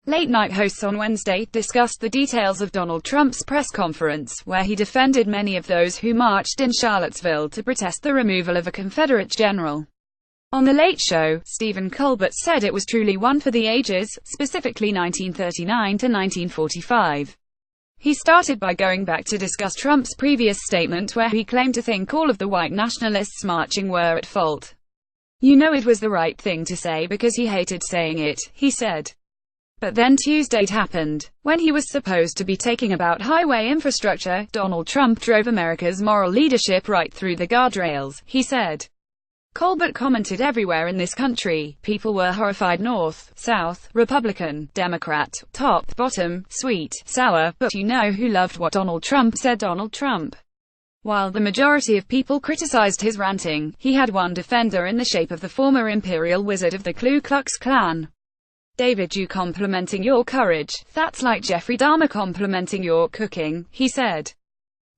Late-night hosts on Wednesday discussed the details of Donald Trump's press conference, where he defended many of those who marched in Charlottesville to protest the removal of a Confederate general. On The Late Show, Stephen Colbert said it was truly one for the ages, specifically 1939 to 1945. He started by going back to discuss Trump's previous statement where he claimed to think all of the white nationalists marching were at fault. "You know it was the right thing to say because he hated saying it," he said. But then Tuesday happened. When he was supposed to be talking about highway infrastructure, Donald Trump drove America's moral leadership right through the guardrails, he said. Colbert commented everywhere in this country, people were horrified north, south, Republican, Democrat, top, bottom, sweet, sour, but you know who loved what Donald Trump said. Donald Trump. While the majority of people criticized his ranting, he had one defender in the shape of the former imperial wizard of the Ku Klux Klan. "David, you complimenting your courage, that's like Jeffrey Dahmer complimenting your cooking," he said.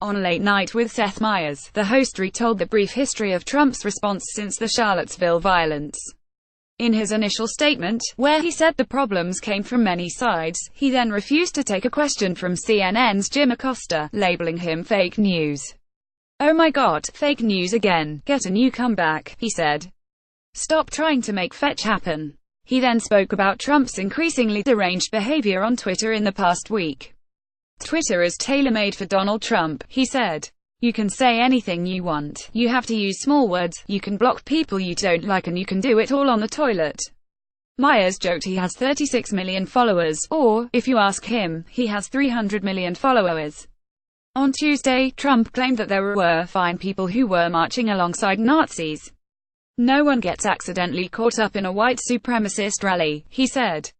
On Late Night with Seth Meyers, the host retold the brief history of Trump's response since the Charlottesville violence. In his initial statement, where he said the problems came from many sides, he then refused to take a question from CNN's Jim Acosta, labeling him fake news. "Oh my God, fake news again, get a new comeback," he said. "Stop trying to make fetch happen." He then spoke about Trump's increasingly deranged behavior on Twitter in the past week. "Twitter is tailor-made for Donald Trump," he said. "You can say anything you want, you have to use small words, you can block people you don't like, and you can do it all on the toilet." Meyers joked he has 36 million followers, or, if you ask him, he has 300 million followers. On Tuesday, Trump claimed that there were fine people who were marching alongside Nazis. "No one gets accidentally caught up in a white supremacist rally," he said.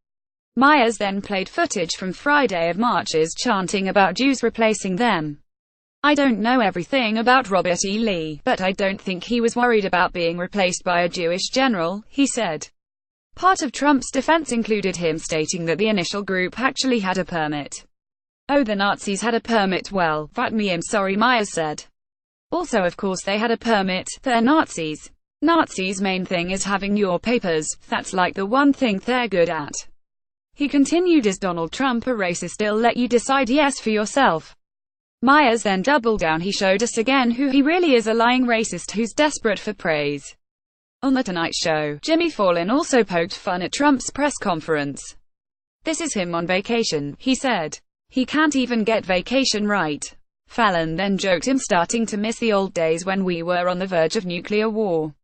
Meyers then played footage from Friday of marchers chanting about Jews replacing them. "I don't know everything about Robert E. Lee, but I don't think he was worried about being replaced by a Jewish general," he said. Part of Trump's defense included him stating that the initial group actually had a permit. "Oh, the Nazis had a permit, well, fuck me, I'm sorry," Meyers said. "Also, of course they had a permit, they're Nazis. Nazis' main thing is having your papers, that's like the one thing they're good at." He continued, "Is Donald Trump a racist? He'll let you decide yes for yourself." Meyers then doubled down. "He showed us again who he really is, a lying racist who's desperate for praise." On The Tonight Show, Jimmy Fallon also poked fun at Trump's press conference. "This is him on vacation," he said. "He can't even get vacation right." Fallon then joked, "I'm starting to miss the old days when we were on the verge of nuclear war."